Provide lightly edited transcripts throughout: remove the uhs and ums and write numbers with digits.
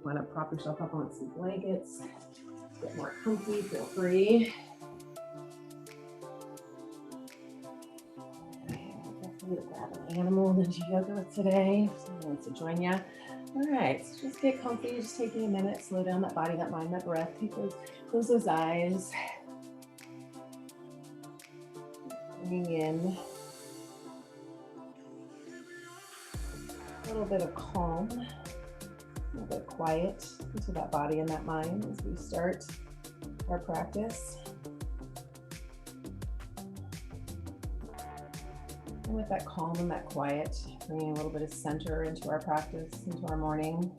Want to prop yourself up on some blankets, get more comfy, feel free. Definitely grab an animal to do yoga with today. If someone wants to join you. All right, so just get comfy, just taking a minute, slow down that body, that mind, that breath. Close those eyes. Bringing in a little bit of calm, a little bit of quiet into that body and that mind as we start our practice. And with that calm and that quiet, bringing a little bit of center into our practice, into our morning.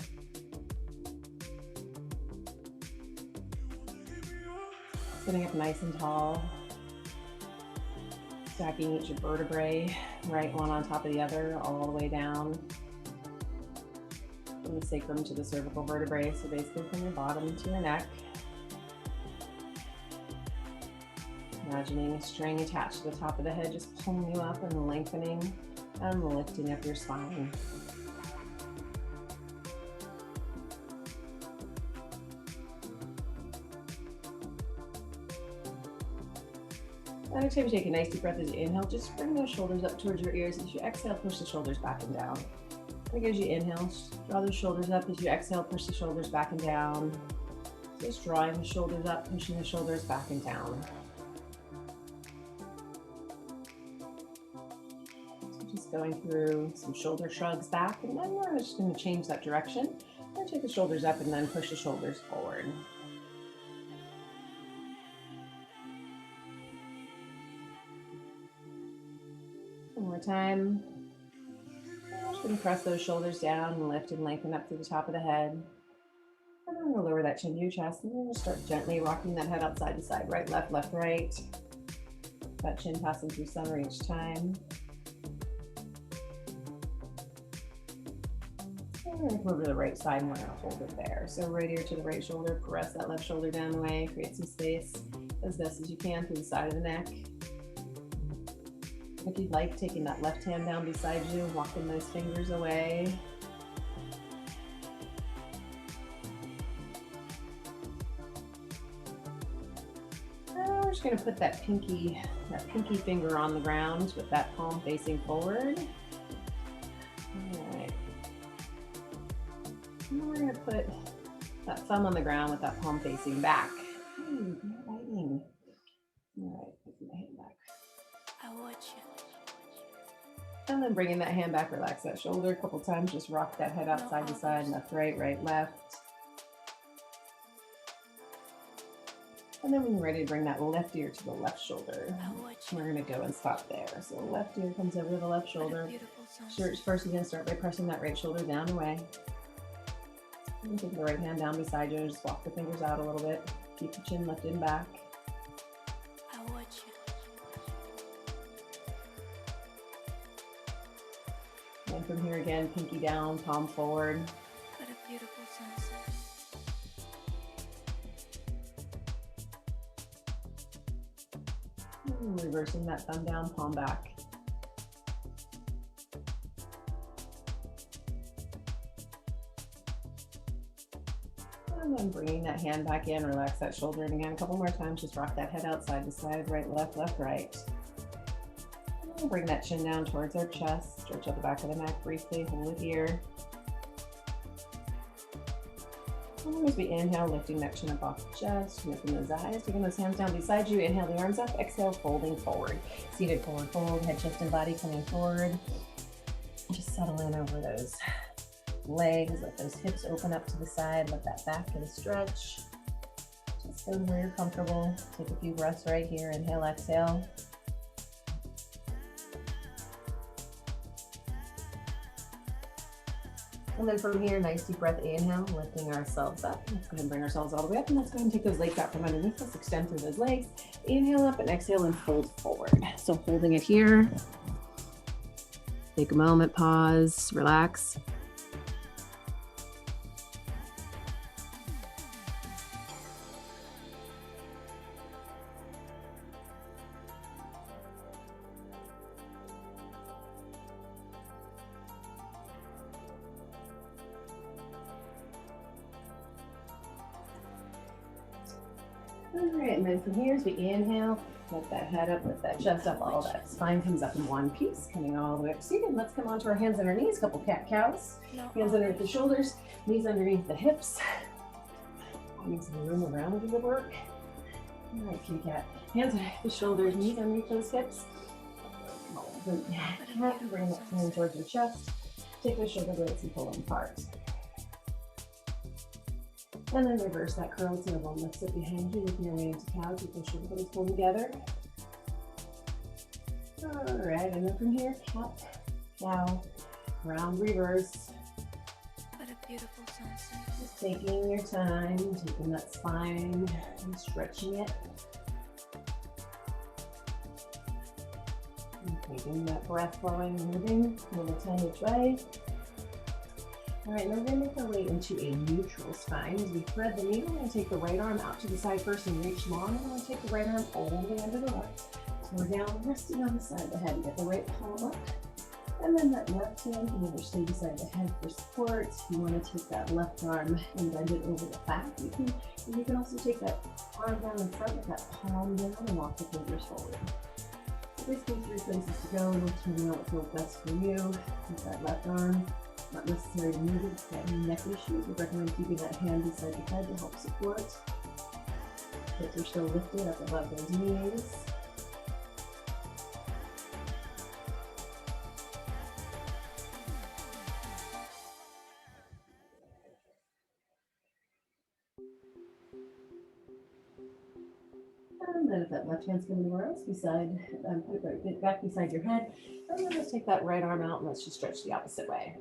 Sitting up nice and tall, stacking each vertebrae, right one on top of the other, all the way down from the sacrum to the cervical vertebrae. So basically from your bottom to your neck. Imagining a string attached to the top of the head, just pulling you up and lengthening and lifting up your spine. Next time you take a nice deep breath as you inhale, just bring those shoulders up towards your ears. As you exhale, push the shoulders back and down. And as you inhale, draw those shoulders up. As you exhale, push the shoulders back and down. Just drawing the shoulders up, pushing the shoulders back and down. So just going through some shoulder shrugs back, and then we're just going to change that direction. And take the shoulders up and then push the shoulders forward. One more time. Just going to press those shoulders down and lift and lengthen up through the top of the head. And then we'll lower that chin to your chest, and then we'll start gently rocking that head out side to side, right, left, right. That chin passing through center each time. And we're going to come over to the right side, and we're going to hold it there. So right ear to the right shoulder, press that left shoulder down the way, create some space as best as you can through the side of the neck. If you'd like, taking that left hand down beside you, walking those fingers away. And we're just going to put that pinky finger on the ground with that palm facing forward. All right. And then we're going to put that thumb on the ground with that palm facing back. You're biting. All right, put my hand back. I watch you. And then bringing that hand back, relax that shoulder a couple times. Just rock that head out side to side, left, right, left. And then when you're ready to bring that left ear to the left shoulder, we're going to go and stop there. So the left ear comes over to the left shoulder. First, you're going to start by pressing that right shoulder down and away. And take the right hand down beside you and just walk the fingers out a little bit. Keep the chin lifted and back. I watch you. And from here again, pinky down, palm forward. What a beautiful sunset. And reversing that thumb down, palm back. And then bringing that hand back in, relax that shoulder. And again, a couple more times, just rock that head out side to side, right, left, right. We'll bring that chin down towards our chest, stretch out the back of the neck briefly, hold it here. And as we inhale, lifting that chin up off the chest, open those eyes, taking those hands down beside you, inhale the arms up, exhale, folding forward. Seated forward fold, head, chest, and body coming forward. Just settle in over those legs, let those hips open up to the side, let that back get a stretch. Just go where you're comfortable. Take a few breaths right here, inhale, exhale. And then from here, nice deep breath, inhale, lifting ourselves up. Let's go ahead and bring ourselves all the way up, and let's go ahead and take those legs out from underneath us, extend through those legs. Inhale up and exhale and fold forward. So holding it here. Take a moment, pause, relax. All right, and then from here as we inhale, lift that head up, lift that chest up, all that spine comes up in one piece, coming all the way up seated. Let's come onto our hands and our knees, couple cat-cows. Hands underneath the shoulders, knees underneath the hips. Finding some room around you to work. All right, kitty cat. Hands underneath the shoulders, knees underneath those hips. Bring that hand towards your chest. Take those shoulder blades and pull them apart. And then reverse that curl to the bone. Lift it behind you, making your way into cow. Keep those shoulder blades pulled together. All right, and then from here, cat, cow, round reverse. What a beautiful sunset. Just taking your time, taking that spine and stretching it. And taking that breath flowing, moving, moving 10 each way. All right, now we're going to make our way into a neutral spine. As we thread the needle, we're going to take the right arm out to the side first and reach long. And we're going to take the right arm all the way under the left. So we're down, resting on the side of the head. Get the right palm up. And then that left hand can either stay beside the head for support. If you want to take that left arm and bend it over the back, you can. And you can also take that arm down in front with that palm down and walk the fingers forward. So basically 3 places to go. It'll turn out what feels best for you. With that left arm. Not necessary to move it if you have any neck issues. We recommend keeping that hand beside the head to help support. Hips are still lifted up above those knees. And then if that left hand's coming anywhere else, put it right back beside your head. And then let's take that right arm out and let's just stretch the opposite way.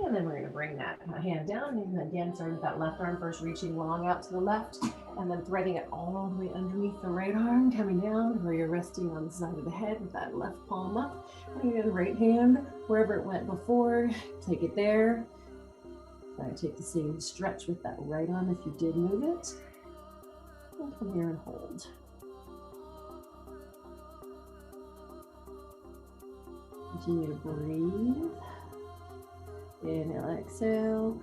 And then we're going to bring that hand down, and again, starting with that left arm first, reaching long out to the left, and then threading it all the way underneath the right arm, coming down where you're resting on the side of the head with that left palm up. And the right hand, wherever it went before, take it there. Try to take the same stretch with that right arm if you did move it. And come here and hold. Continue to breathe. Inhale, exhale.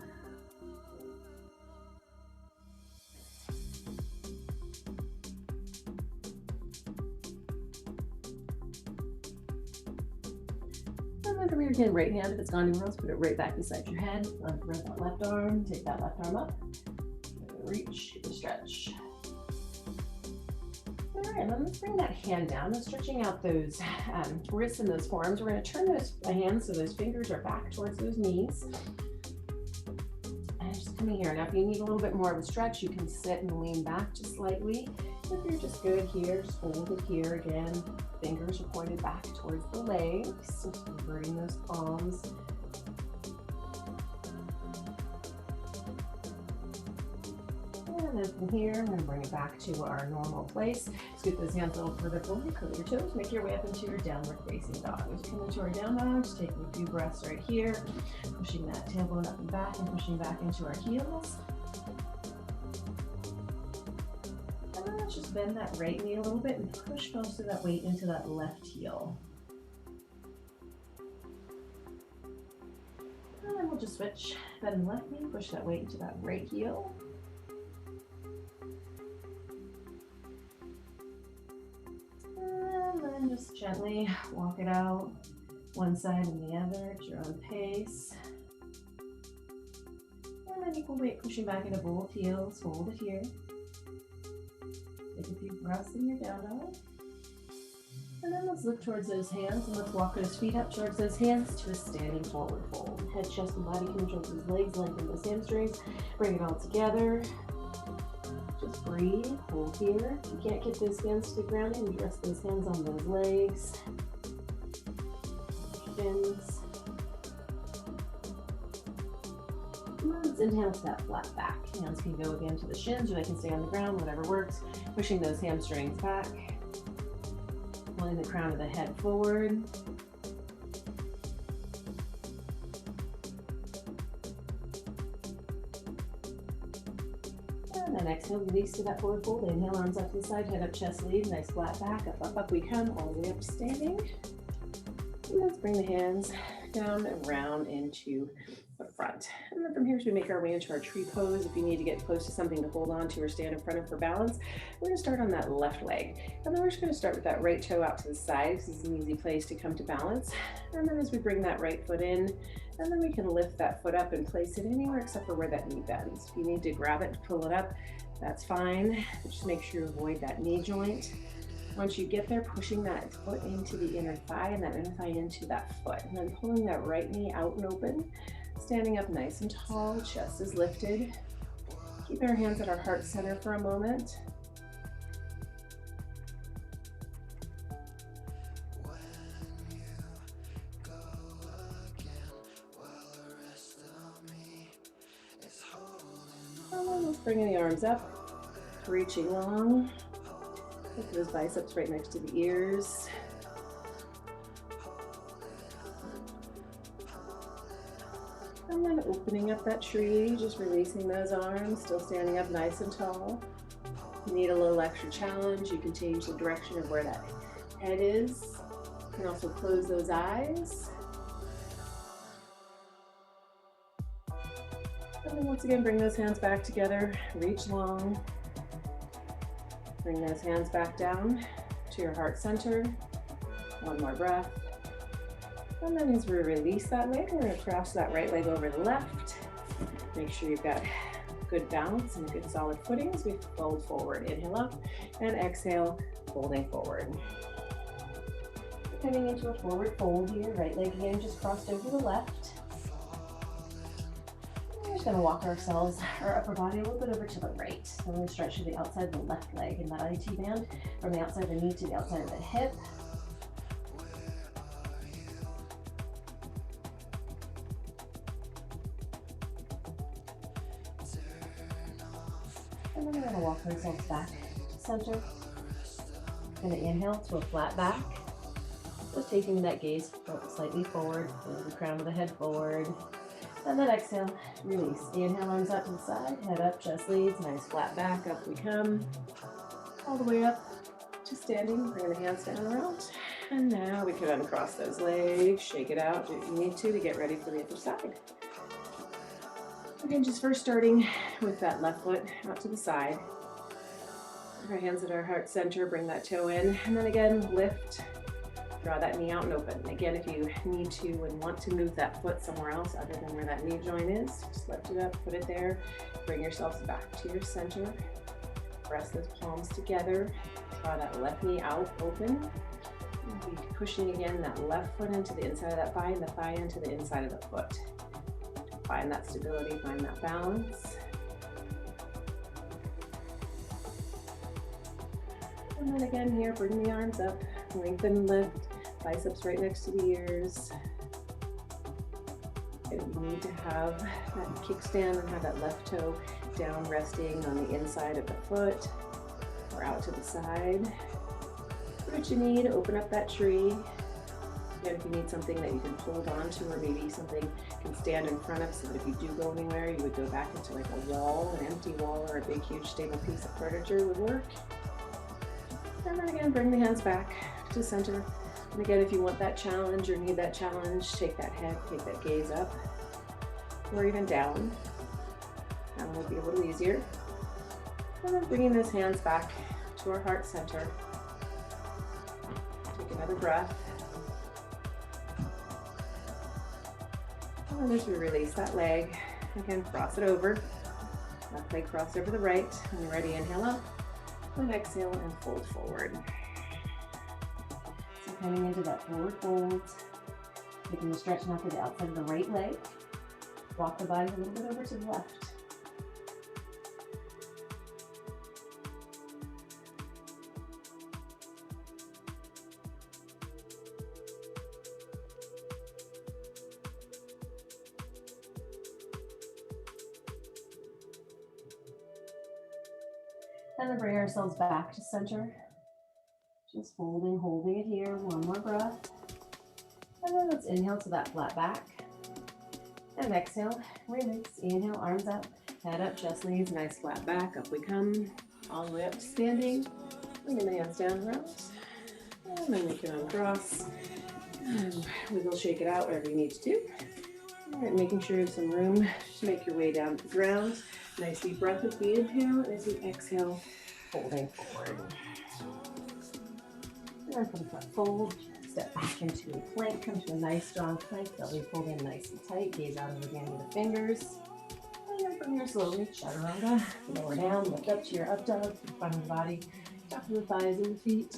And then from here again, right hand, if it's gone anywhere else, put it right back beside your head. Thread that left arm, take that left arm up. Reach, stretch. All right, and then let's bring that hand down and stretching out those wrists and those forearms. We're going to turn those hands so those fingers are back towards those knees. And just coming here. Now, if you need a little bit more of a stretch, you can sit and lean back just slightly. If you're just good here, just hold it here again. Fingers are pointed back towards the legs. Just inverting those palms. And then from here, I'm going to bring it back to our normal place. Scoot those hands a little further forward, curl your toes, make your way up into your downward facing dog. Just come into our down dog, just taking a few breaths right here, pushing that tailbone up and back and pushing back into our heels. And then let's just bend that right knee a little bit and push most of that weight into that left heel. And then we'll just switch, bend the left knee, push that weight into that right heel. And then just gently walk it out, one side and the other at your own pace. And then equal weight pushing back into both heels, hold it here. Take a few breaths in your down dog. And then let's look towards those hands and let's walk those feet up towards those hands to a standing forward fold. Head, chest, and body come towards those legs, lengthen those hamstrings, bring it all together. Just breathe, hold here. If you can't get those hands to the ground, you can rest those hands on those legs. Shins. And then let's inhale to that flat back. Hands can go again to the shins or they can stay on the ground, whatever works. Pushing those hamstrings back. Pulling the crown of the head forward. And then exhale, release to that forward fold. Inhale, arms up to the side, head up, chest lead, nice flat back. Up, up, up we come, all the way up standing. And let's bring the hands down and round into the front. And then from here, as we make our way into our tree pose, if you need to get close to something to hold on to or stand in front of for balance, we're gonna start on that left leg. And then we're just gonna start with that right toe out to the side. This is an easy place to come to balance. And then as we bring that right foot in, and then we can lift that foot up and place it anywhere except for where that knee bends. If you need to grab it to pull it up, that's fine. Just make sure you avoid that knee joint. Once you get there, pushing that foot into the inner thigh and that inner thigh into that foot. And then pulling that right knee out and open, standing up nice and tall, chest is lifted. Keeping our hands at our heart center for a moment. And then let's bring the arms up, reaching long. Look at those biceps right next to the ears. And then opening up that tree, just releasing those arms, still standing up nice and tall. If you need a little extra challenge, you can change the direction of where that head is. You can also close those eyes. And then once again, bring those hands back together, reach long. Bring those hands back down to your heart center. One more breath. And then as we release that leg, we're going to cross that right leg over the left. Make sure you've got good balance and a good solid footing as we fold forward. Inhale up and exhale, folding forward. Coming into a forward fold here, right leg again just crossed over the left. We're just going to walk ourselves, our upper body a little bit over to the right. So we're going to stretch to the outside of the left leg in that IT band, from the outside of the knee to the outside of the hip. And then we're going to walk ourselves back to center. Going to inhale to a flat back. Just taking that gaze slightly forward, pull the crown of the head forward. And then exhale, release. Inhale, arms out to the side, head up, chest leads, nice flat back, up we come. All the way up to standing, bring the hands down around. And now we can uncross those legs, shake it out if you need to get ready for the other side. Again, just first starting with that left foot out to the side. Put our hands at our heart center, bring that toe in, and then again, lift. Draw that knee out and open. Again, if you need to and want to move that foot somewhere else other than where that knee joint is, just lift it up, put it there. Bring yourselves back to your center. Press those palms together. Draw that left knee out, open. Be pushing again that left foot into the inside of that thigh and the thigh into the inside of the foot. Find that stability, find that balance. And then again here, bring the arms up, lengthen and lift. Biceps right next to the ears. And you need to have that kickstand and have that left toe down resting on the inside of the foot or out to the side. Do what you need, open up that tree. Again, if you need something that you can hold on to or maybe something can stand in front of so that if you do go anywhere, you would go back into like a wall, an empty wall or a big huge stable piece of furniture would work. And then again, bring the hands back to center. And again, if you want that challenge or need that challenge, take that head, take that gaze up, or even down. That will be a little easier. And then bringing those hands back to our heart center. Take another breath. And as we release that leg, again, cross it over. Left leg crossed over the right. When you're ready, inhale up, and exhale and fold forward. Coming into that forward fold, taking the stretch now to the outside of the right leg. Walk the body a little bit over to the left. And then bring ourselves back to center. Just folding, holding it here. One more breath. And then let's inhale to that flat back. And exhale, release. Inhale, arms up, head up, chest leads, nice flat back. Up we come, all the way up to standing. Bringing the hands down around. And then we can uncross. Wiggle, shake it out, whatever you need to do. All right, making sure you have some room to make your way down to the ground. Nice deep breath as we inhale, and as we exhale, folding forward. And from front fold, step back into a plank, come to a nice strong plank, belly fold in nice and tight, gaze out over the end of the fingers. And then from here, slowly, chaturanga, lower down, lift up to your up dog, the front of the body, top of the thighs and the feet.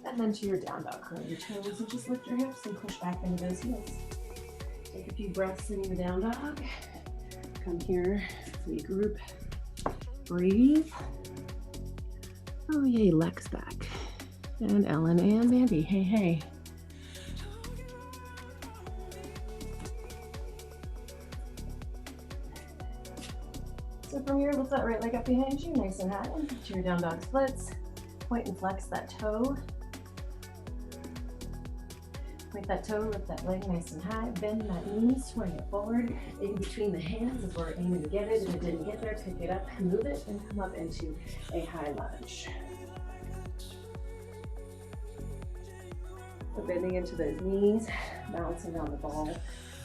And then to your down dog, curl your toes and just lift your hips and push back into those heels. Take a few breaths in your down dog. Come here, regroup, breathe. Oh yay, Lex back. And Ellen and Mandy, hey, hey. So from here, lift that right leg up behind you, nice and high. To your down dog splits. Point and flex that toe. Point that toe, lift that leg nice and high. Bend that knee, swing it forward. In between the hands is where we're aiming to get it. If it didn't get there, pick it up, move it, and come up into a high lunge. So bending into those knees, balancing on the ball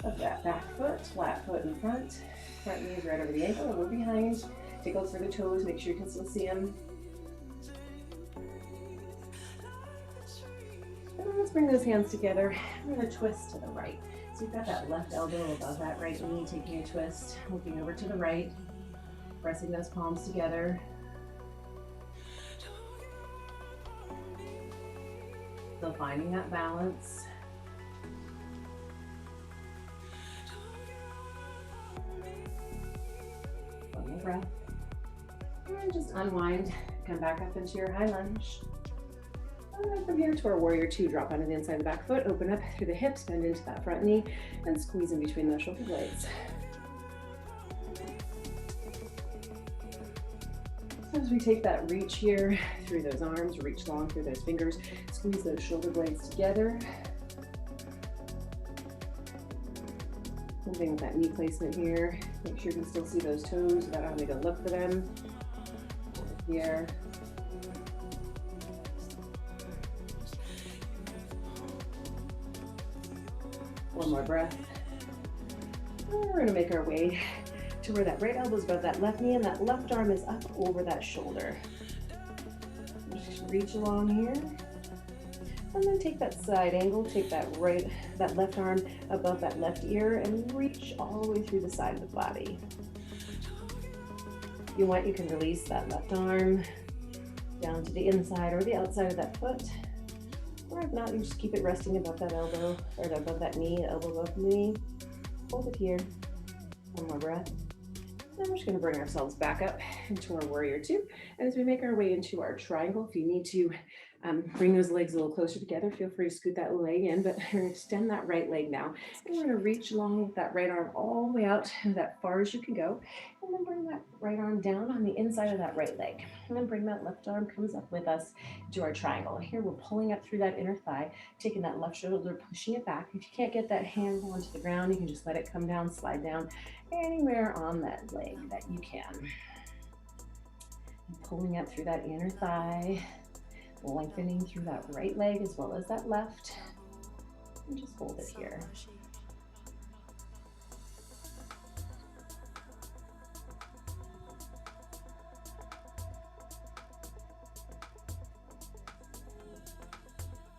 of that back foot, flat foot in front. Front knee is right over the ankle, and we're behind. Take a look for the toes, make sure you can still see them. And then let's bring those hands together. We're gonna twist to the right. So you've got that left elbow above that right knee, taking a twist, looking over to the right, pressing those palms together. Still finding that balance. One more breath. And just unwind, come back up into your high lunge. And then from here to our warrior two, drop onto the inside of the back foot, open up through the hips, bend into that front knee, and squeeze in between those shoulder blades. So as we take that reach here through those arms, reach long through those fingers, squeeze those shoulder blades together. Moving with that knee placement here. Make sure you can still see those toes without having to look for them. Here. One more breath. And we're gonna make our way to where that right elbow is above that left knee and that left arm is up over that shoulder. Just reach along here. And then take that side angle, take that left arm above that left ear and reach all the way through the side of the body. If you want, you can release that left arm down to the inside or the outside of that foot. Or if not, you just keep it resting above that elbow, or above that knee, elbow above the knee. Hold it here. One more breath. Then we're just gonna bring ourselves back up into our warrior two. And as we make our way into our triangle, if you need to bring those legs a little closer together, feel free to scoot that leg in, but we're gonna extend that right leg now. And we're gonna reach along with that right arm all the way out that far as you can go. And then bring that right arm down on the inside of that right leg. And then bring that left arm, comes up with us to our triangle. Here we're pulling up through that inner thigh, taking that left shoulder, pushing it back. If you can't get that hand onto the ground, you can just let it come down, slide down anywhere on that leg that you can. And pulling up through that inner thigh, lengthening through that right leg as well as that left. And just hold it here.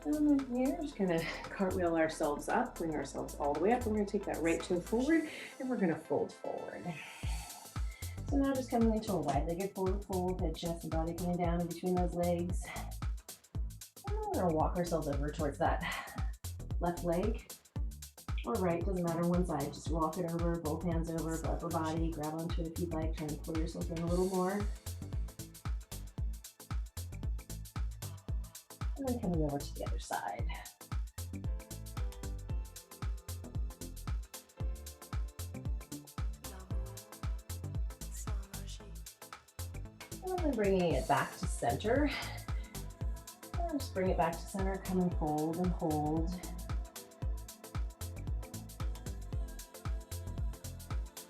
And then here, just gonna cartwheel ourselves up, bring ourselves all the way up. We're gonna take that right toe forward and we're gonna fold forward. So now just coming into a wide-legged forward fold, head, chest, and body coming down in between those legs. And we're gonna walk ourselves over towards that left leg, or right, doesn't matter, one side. Just walk it over, both hands over, upper body, grab onto it if you'd like, try and pull yourself in a little more. And then coming over to the other side. And then bringing it back to center. And just bring it back to center, come and fold and hold.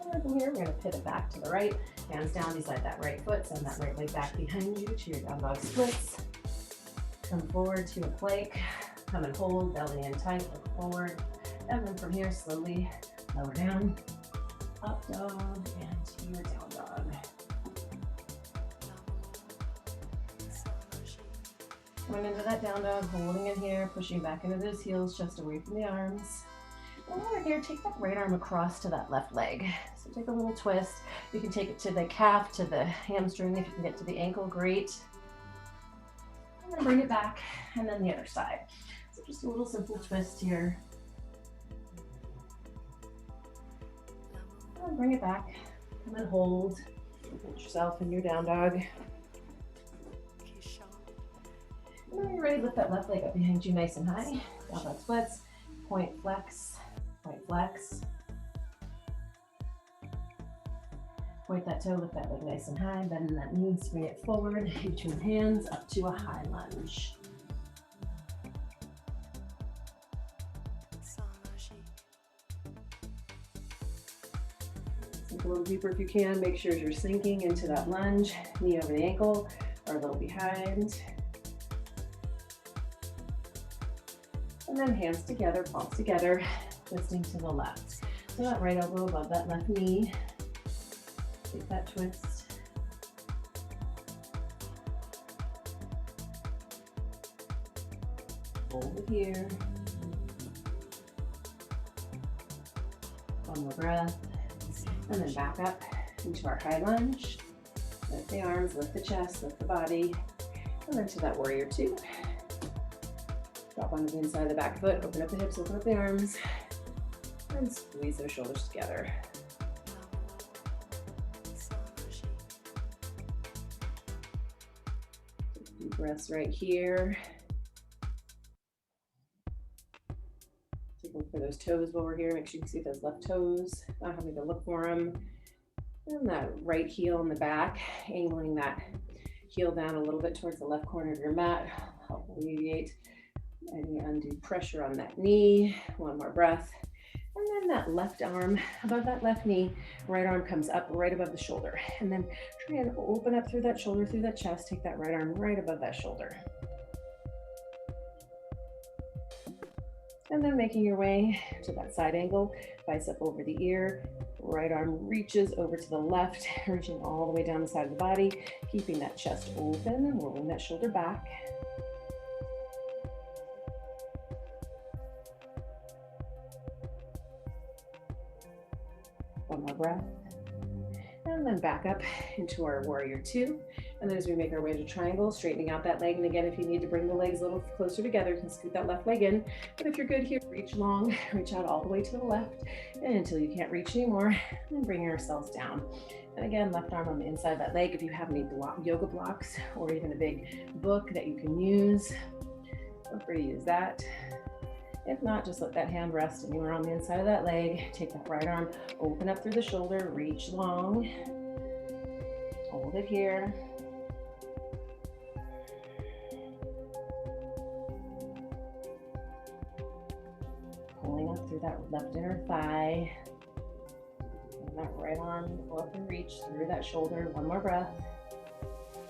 And then from here, we're going to pivot back to the right, hands down beside that right foot, send that right leg back behind you to your down dog splits. Come forward to a plank, Come and hold, belly in tight, look forward. And then from here, slowly lower down, up dog, and to your down dog. Coming into that down dog, holding it here, pushing back into those heels, just away from the arms. And over here, take that right arm across to that left leg. So take a little twist. You can take it to the calf, to the hamstring. If you can get to the ankle, great. And then bring it back, and then the other side. So just a little simple twist here. And bring it back, come and hold. Put yourself in your down dog. And when you're ready, lift that left leg up behind you nice and high. Down dog splits, point flex, point flex. Point that toe, lift that leg nice and high, bend that knee, swing it forward, between hands, up to a high lunge. Sink a little deeper if you can. Make sure you're sinking into that lunge, knee over the ankle, or a little behind. And then hands together, palms together, twisting to the left. So that right elbow above that left knee. Take that twist. Hold it here. One more breath. And then back up into our high lunge. Lift the arms, lift the chest, lift the body. And then to that warrior two. Drop onto the inside of the back foot, open up the hips, open up the arms, and squeeze those shoulders together. Deep breaths right here. Take a look for those toes while we're here. Make sure you can see those left toes, not having to look for them. And that right heel in the back, angling that heel down a little bit towards the left corner of your mat. Help alleviate any undue pressure on that knee. One more breath. And then that left arm above that left knee, right arm comes up right above the shoulder. And then try and open up through that shoulder, through that chest. Take that right arm right above that shoulder. And then making your way to that side angle, bicep over the ear, right arm reaches over to the left, reaching all the way down the side of the body, keeping that chest open, rolling that shoulder back. One more breath. And then back up into our warrior two. And then as we make our way to triangle, straightening out that leg. And again, if you need to bring the legs a little closer together, you can scoot that left leg in. But if you're good here, reach long, reach out all the way to the left, and until you can't reach anymore, and bring yourselves down. And again, left arm on the inside of that leg. If you have any yoga blocks or even a big book that you can use, feel free to use that. If not, just let that hand rest anywhere on the inside of that leg. Take that right arm, open up through the shoulder, reach long. Hold it here. Pulling up through that left inner thigh. And that right arm, go up and reach through that shoulder. One more breath.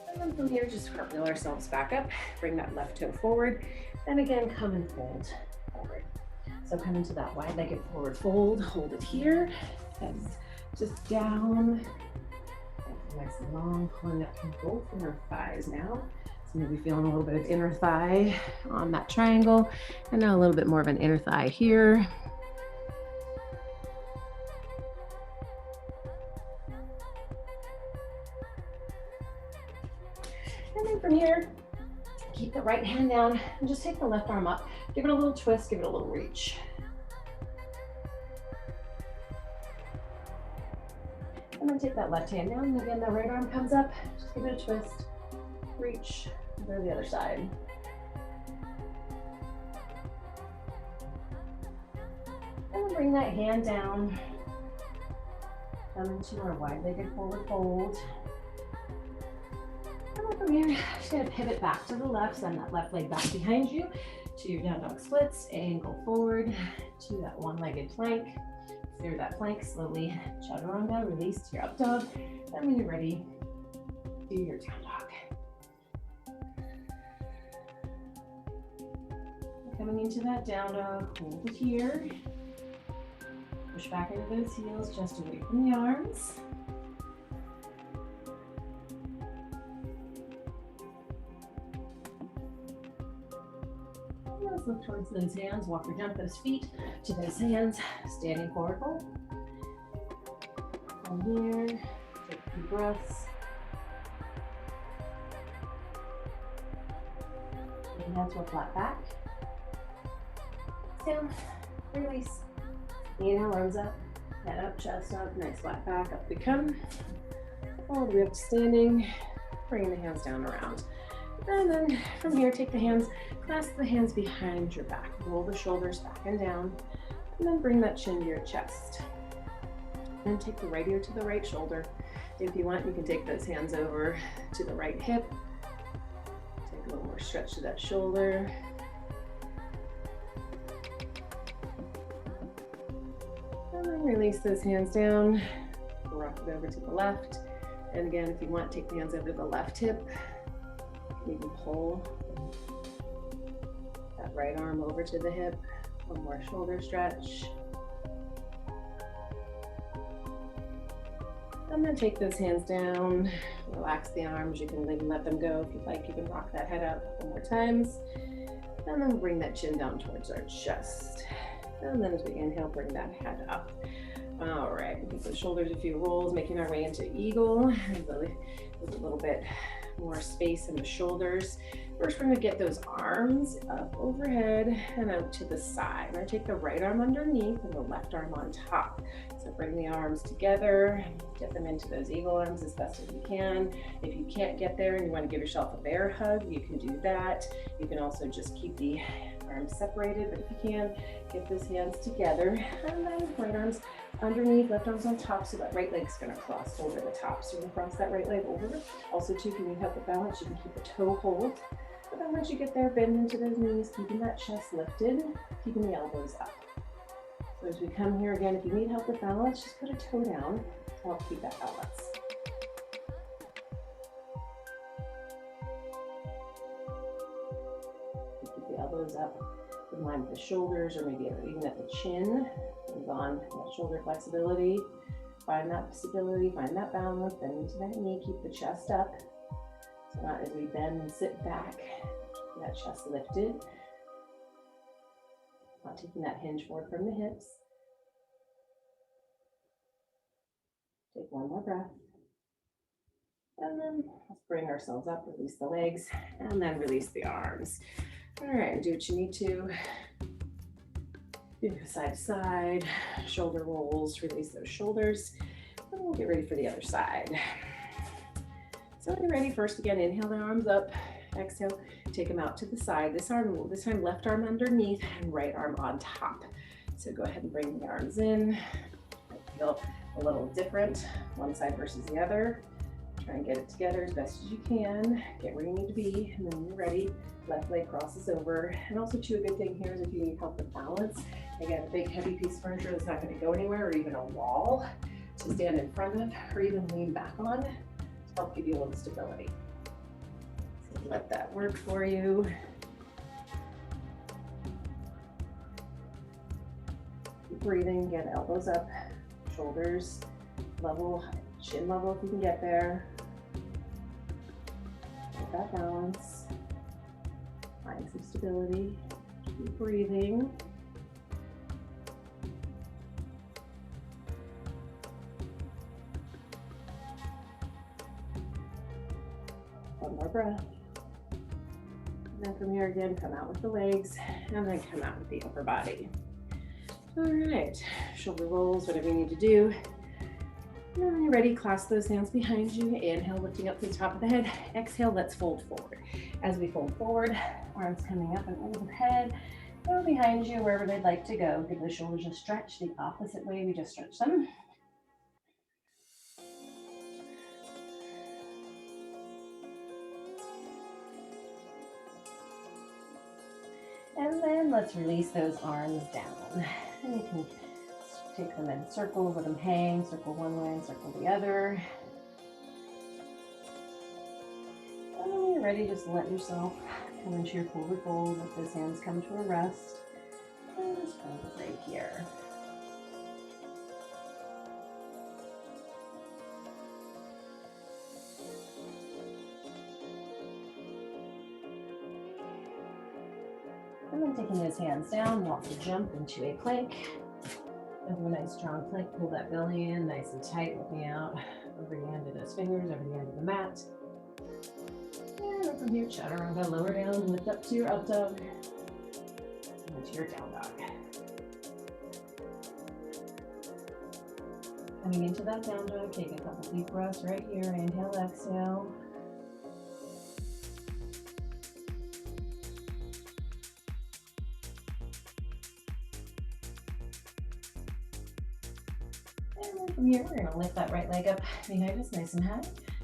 And then from here, just cartwheel ourselves back up. Bring that left toe forward. And again, come and fold forward. So come into that wide-legged forward fold. Hold it here. And just down. Nice and long, pulling up from both inner thighs now. So maybe feeling a little bit of inner thigh on that triangle. And now a little bit more of an inner thigh here. And then from here, keep the right hand down and just take the left arm up. Give it a little twist, give it a little reach. And then take that left hand down, and again, the right arm comes up. Just give it a twist, reach, go to the other side. And then bring that hand down. Come into our wide-legged forward fold. And then from here, just gonna pivot back to the left, send that left leg back behind you to your down dog splits, angle forward to that one-legged plank. Clear that plank slowly, chaturanga, release to your up dog. And when you're ready, do your down dog. Come coming into that down dog, hold it here. Push back into those heels, just away from the arms. And let's look towards those hands, walk or jump those feet to those hands, standing forward fold. From here, take a few breaths. And hands will flat back. Down, release. Inhale, arms up, head up, chest up, nice flat back, up we come. All the way up to standing, bringing the hands down around. And then from here, take the hands, clasp the hands behind your back, roll the shoulders back and down, and then bring that chin to your chest. And take the right ear to the right shoulder. If you want, you can take those hands over to the right hip. Take a little more stretch to that shoulder. And then release those hands down, rock it over to the left. And again, if you want, take the hands over to the left hip. You can pull that right arm over to the hip. One more shoulder stretch. And then take those hands down, relax the arms. You can let them go if you'd like. You can rock that head up a couple more times. And then bring that chin down towards our chest. And then as we inhale, bring that head up. All right, give the shoulders a few rolls, making our way into eagle. Really, with a little bit more space in the shoulders. First, we're gonna get those arms up overhead and out to the side. We're gonna take the right arm underneath and the left arm on top. So bring the arms together, get them into those eagle arms as best as you can. If you can't get there and you wanna give yourself a bear hug, you can do that. You can also just keep the arms separated, but if you can, get those hands together. And then right arms underneath, left arms on top, so that right leg's gonna cross over the top. So you're gonna cross that right leg over. Also too, if you need help with balance, you can keep a toe hold. But then once you get there, bend into those knees, keeping that chest lifted, keeping the elbows up. So as we come here again, if you need help with balance, just put a toe down to help keep that balance. Keep the elbows up in line with the shoulders, or maybe even at the chin. Move on that shoulder flexibility. Find that stability, find that balance, bend into that knee, keep the chest up. So not as we bend and sit back, keep that chest lifted. Not taking that hinge forward from the hips. Take one more breath. And then let's bring ourselves up, release the legs, and then release the arms. All right, do what you need to. Do side to side, shoulder rolls, release those shoulders, and we'll get ready for the other side. So when you're ready, first again, inhale the arms up, exhale, take them out to the side. This time left arm underneath and right arm on top. So go ahead and bring the arms in. Feel a little different, one side versus the other. Try and get it together as best as you can. Get where you need to be, and then when you're ready, left leg crosses over. And also too, a good thing here is if you need help with balance, again, a big heavy piece of furniture that's not going to go anywhere, or even a wall to stand in front of, or even lean back on, to help give you a little stability. So let that work for you. Keep breathing, get elbows up, shoulders level, chin level if you can get there. Get that balance. Find some stability. Keep breathing. One more breath. And then from here again, come out with the legs, and then come out with the upper body. All right, shoulder rolls, whatever you need to do. And then when you're ready, clasp those hands behind you. Inhale, lifting up to the top of the head. Exhale, let's fold forward. As we fold forward, arms coming up and overhead. Go behind you wherever they'd like to go. Give the shoulders a stretch the opposite way we just stretched them. And then let's release those arms down. And you can take them in circles, let them hang, circle one way and circle the other. And when you're ready, just let yourself Come into your forward fold. Let those hands come to a rest. And just fold right here. And then taking those hands down, walk the jump into a plank. Over a nice strong plank, pull that belly in nice and tight, looking out over the end of those fingers, over the end of the mat. And from here, chaturanga, lower down, lift up to your up dog, and to your down dog. Coming into that down dog, take a couple deep breaths right here. Inhale, exhale. And then from here, we're going to lift that right leg up behind us, nice and high,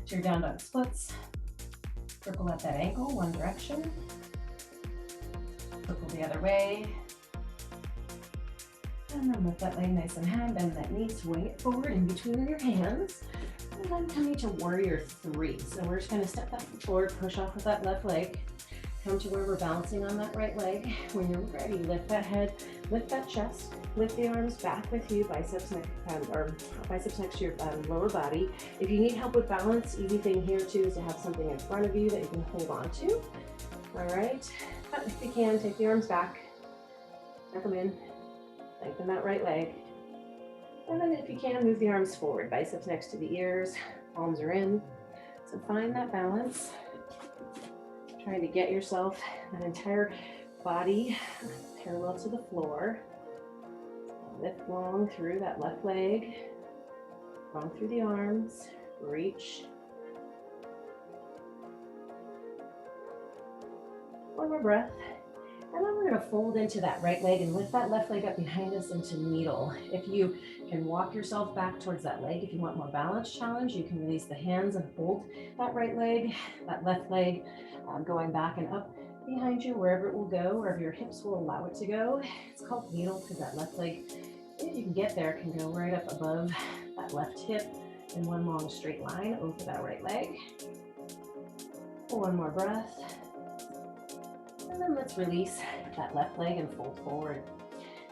to your down dog splits. Circle up that ankle, one direction. Circle the other way. And then lift that leg nice and high, bend that knee, swing it forward in between your hands. And then coming to warrior three. So we're just gonna step that forward, push off with that left leg. Come to where we're balancing on that right leg. When you're ready, lift that head, lift that chest, lift the arms back with you, biceps next to your lower body. If you need help with balance, easy thing here too is to have something in front of you that you can hold on to. All right, but if you can, take the arms back, tuck them in, lengthen that right leg. And then if you can, move the arms forward, biceps next to the ears, palms are in. So find that balance. Trying to get yourself that entire body parallel to the floor. Lift long through that left leg, long through the arms, reach. One more breath. And then we're going to fold into that right leg and lift that left leg up behind us into needle. If you can walk yourself back towards that leg, if you want more balance challenge, you can release the hands and hold that right leg, that left leg going back and up behind you, wherever it will go, wherever your hips will allow it to go. It's called needle because that left leg, if you can get there, can go right up above that left hip in one long straight line over that right leg. One more breath. And then let's release that left leg and fold forward.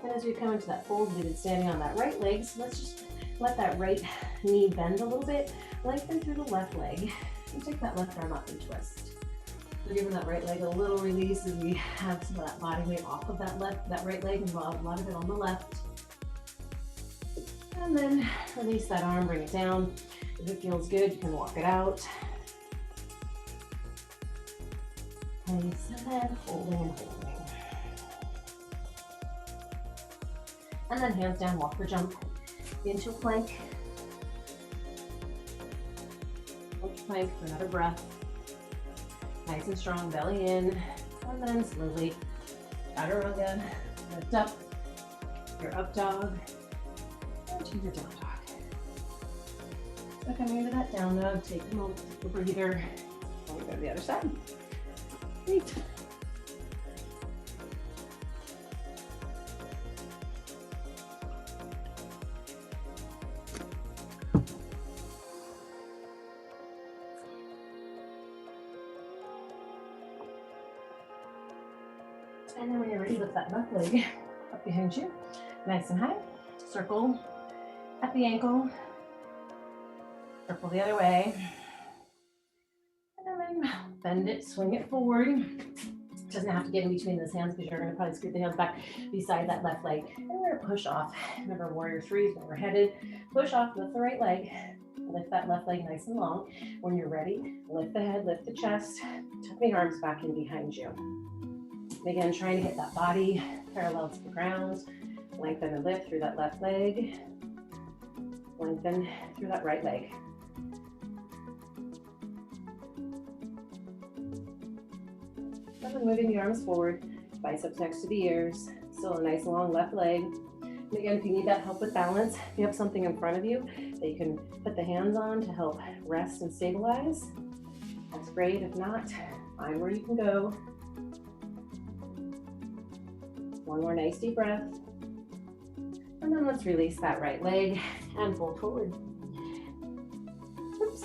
And as we come into that fold, we've been standing on that right leg, so let's just let that right knee bend a little bit, lengthen through the left leg, and take that left arm up and twist. So giving that right leg a little release as we have some of that body weight off of that right leg, and a lot of it on the left. And then release that arm, bring it down. If it feels good, you can walk it out. Nice, and then holding and holding. And then hands down, walk the jump into a plank. Hold your plank for another breath. Nice and strong, belly in. And then slowly, chaturanga, lift up, your up dog, and to your down dog. So coming into that down dog, take a moment, take a breather, and we go to the other side. Great. And then when you're ready, lift that left leg up behind you, nice and high. Circle at the ankle, circle the other way. And then bend it, swing it forward. Doesn't have to get in between those hands because you're going to probably scoot the hands back beside that left leg. And we're going to push off. Remember, warrior three is where we're headed. Push off, lift the right leg. Lift that left leg nice and long. When you're ready, lift the head, lift the chest. Tuck the arms back in behind you. Again, trying to get that body parallel to the ground. Lengthen and lift through that left leg. Lengthen through that right leg. And then moving the arms forward, biceps next to the ears. Still a nice long left leg. And again, if you need that help with balance, if you have something in front of you that you can put the hands on to help rest and stabilize, that's great. If not, find where you can go. One more nice deep breath. And then let's release that right leg and fold forward. Oops.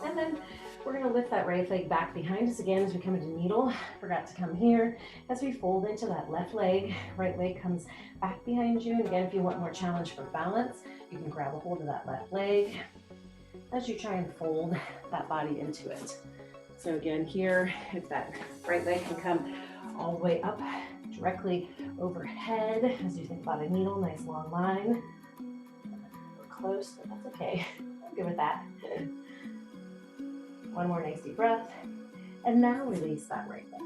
And then We're gonna lift that right leg back behind us again as we come into needle. Forgot to come here. As we fold into that left leg, right leg comes back behind you. And again, if you want more challenge for balance, you can grab a hold of that left leg as you try and fold that body into it. So again, here, if that right leg can come all the way up directly overhead as you think about a needle, nice long line. We're close, but that's okay. I'm good with that. One more nice deep breath. And now release that right leg.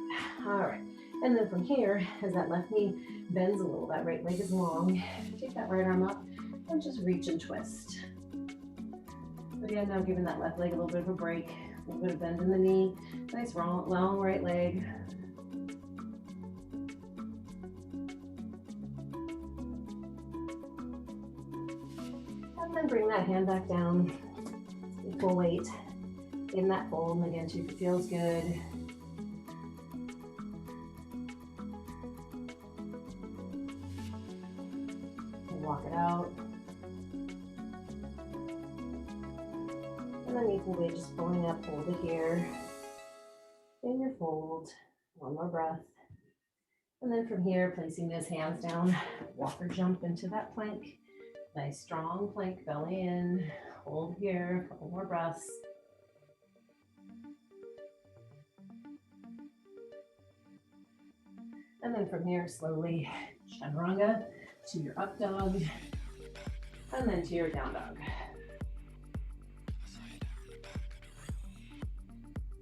All right. And then from here, as that left knee bends a little, that right leg is long. Take that right arm up and just reach and twist. Again, now giving that left leg a little bit of a break, a little bit of bend in the knee. Nice long right leg. And then bring that hand back down, full weight in that fold. And again, see if it feels good. And walk it out. And then equal weight, just pulling up, hold it here. In your fold, one more breath. And then from here, placing those hands down, walk or jump into that plank. Nice strong plank, belly in, hold here, a couple more breaths. And then from here, slowly chaturanga to your up dog, and then to your down dog.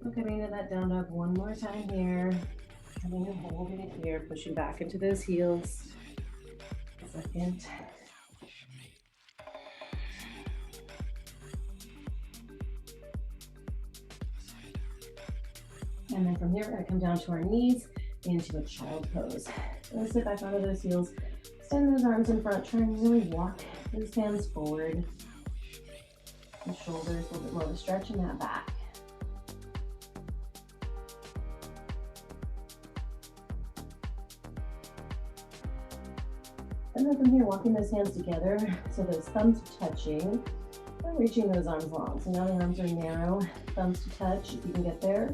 And coming into that down dog one more time here, coming and holding it here, pushing back into those heels. Second. And then from here, we're gonna come down to our knees into a child pose. So sit back onto those heels, extend those arms in front, try and really walk those hands forward. The shoulders, a little bit more of a stretch in that back. And then from here, walking those hands together, so those thumbs are touching, and reaching those arms long. So now the arms are narrow, thumbs to touch, if you can get there.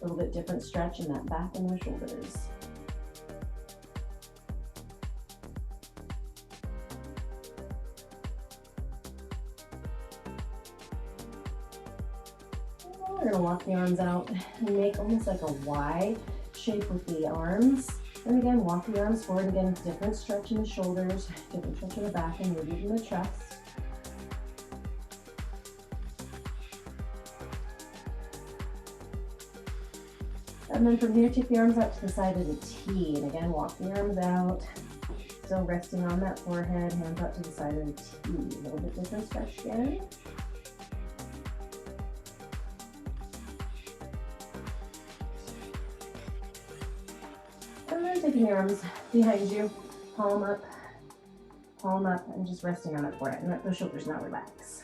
A little bit different stretch in that back and the shoulders. And we're gonna walk the arms out and make almost like a Y shape with the arms. And again, walk the arms forward. Again, different stretch in the shoulders, different stretch in the back, and maybe even the chest. And then from here, take the arms out to the side of the T. And again, walk the arms out. Still resting on that forehead, hands out to the side of the T. A little bit different stretch again. And then taking the arms behind you, palm up, and just resting on that forehead. And let those shoulders now relax.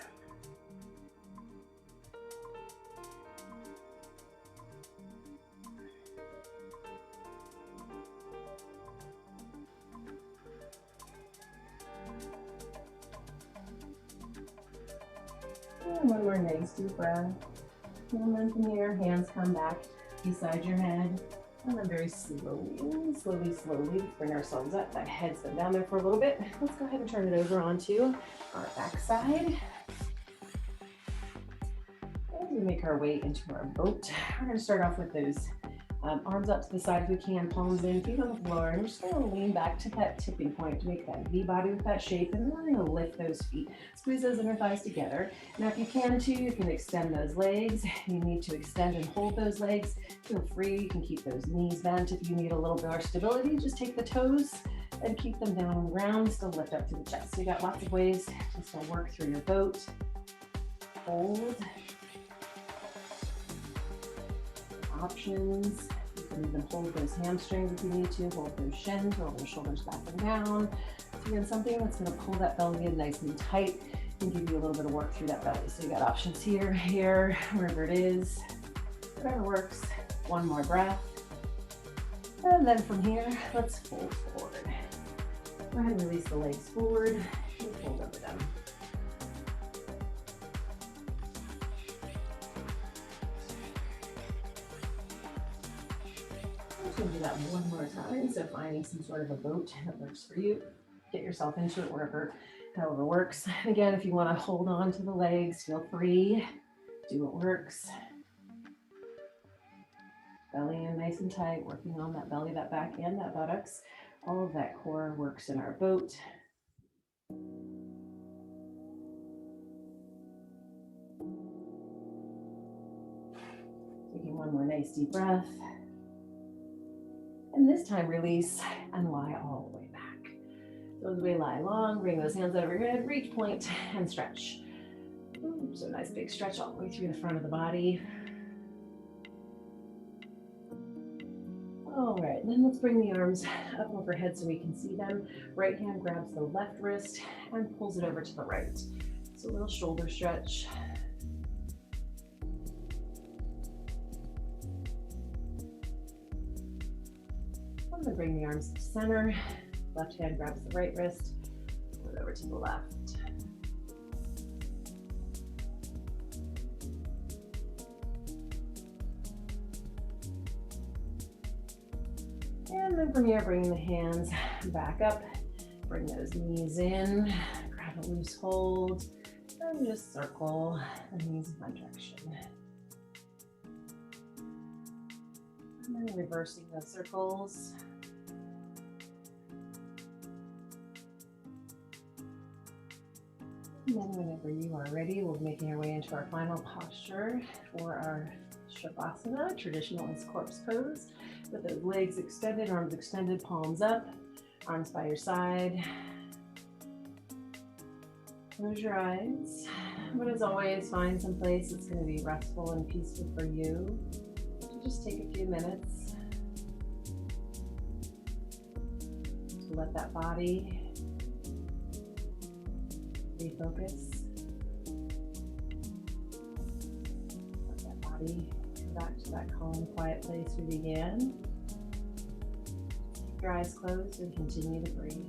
And one more nice deep breath. And then from here, hands come back beside your head. And then very slowly bring ourselves up. That head's been down there for a little bit. Let's go ahead and turn it over onto our back side. As we make our way into our boat, we're going to start off with those arms up to the side if we can, palms in, feet on the floor. And we're just going to lean back to that tipping point to make that V body with that shape. And then we're going to lift those feet, squeeze those inner thighs together. Now, if you can too, you can extend those legs. You need to extend and hold those legs. Feel free, you can keep those knees bent. If you need a little more stability, just take the toes and keep them down on the ground. Still lift up to the chest. So you got lots of ways to still work through your boat. Hold. Options. You can even hold those hamstrings if you need to, hold those shins, roll those shoulders back and down. So again, something that's going to pull that belly in nice and tight and give you a little bit of work through that belly. So you got options here, here, wherever it is, whatever works. One more breath. And then from here, let's fold forward. Go ahead and release the legs forward and fold over them. We'll do that one more time. So finding some sort of a boat that works for you. Get yourself into it wherever, however works. Again, if you want to hold on to the legs, feel free. Do what works. Belly in nice and tight, working on that belly, that back, and that buttocks. All of that core works in our boat. Taking one more nice deep breath. And this time release and lie all the way back. So as we lie long, bring those hands over your head, reach, point, and stretch. So nice big stretch all the way through the front of the body. All right, then let's bring the arms up overhead so we can see them. Right hand grabs the left wrist and pulls it over to the right. So a little shoulder stretch. I'm gonna bring the arms to center. Left hand grabs the right wrist, pull it over to the left. And then from here, bring the hands back up, bring those knees in, grab a loose hold, and just circle the knees in one direction. And then reversing those circles. And then whenever you are ready, we'll be making our way into our final posture for our Shavasana. Traditional is corpse pose. With those legs extended, arms extended, palms up, arms by your side. Close your eyes. But as always, find some place that's going to be restful and peaceful for you. So just take a few minutes to let that body refocus. Let that body come back to that calm, quiet place we began. Keep your eyes closed and continue to breathe.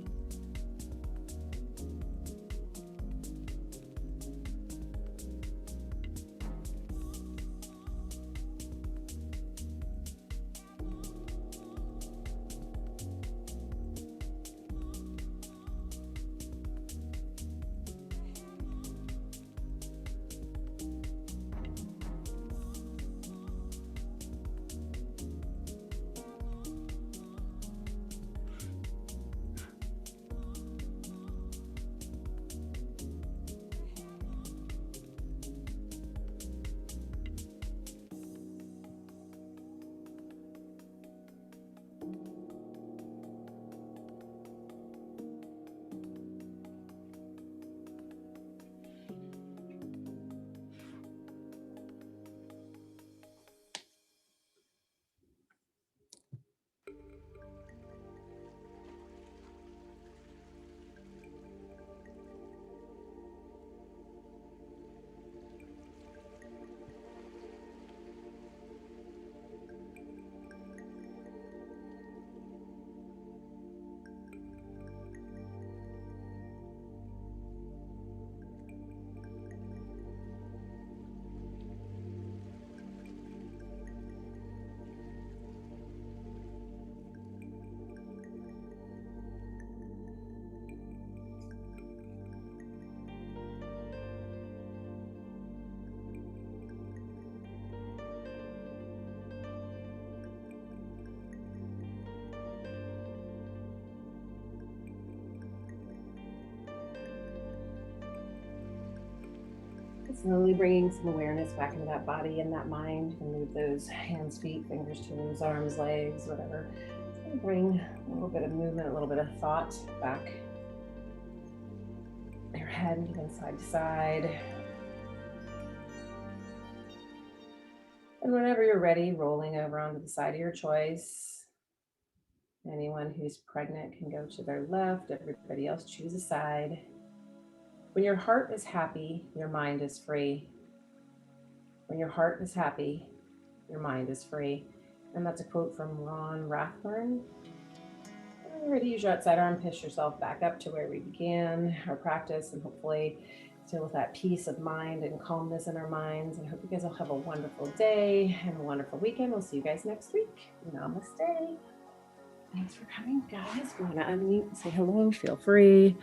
Slowly bringing some awareness back into that body and that mind. You can move those hands, feet, fingers, toes, arms, legs, whatever. It's going to bring a little bit of movement, a little bit of thought back. Your head moving side to side. And whenever you're ready, rolling over onto the side of your choice. Anyone who's pregnant can go to their left. Everybody else choose a side. When your heart is happy, your mind is free. When your heart is happy, your mind is free. And that's a quote from Ron Rathburn. When you're ready, use your outside arm, push yourself back up to where we began our practice, and hopefully Feel with that peace of mind and calmness in our minds. And I hope you guys all have a wonderful day and a wonderful weekend. We'll see you guys next week. Namaste. Thanks for coming, guys. If you want to unmute and say hello, feel free.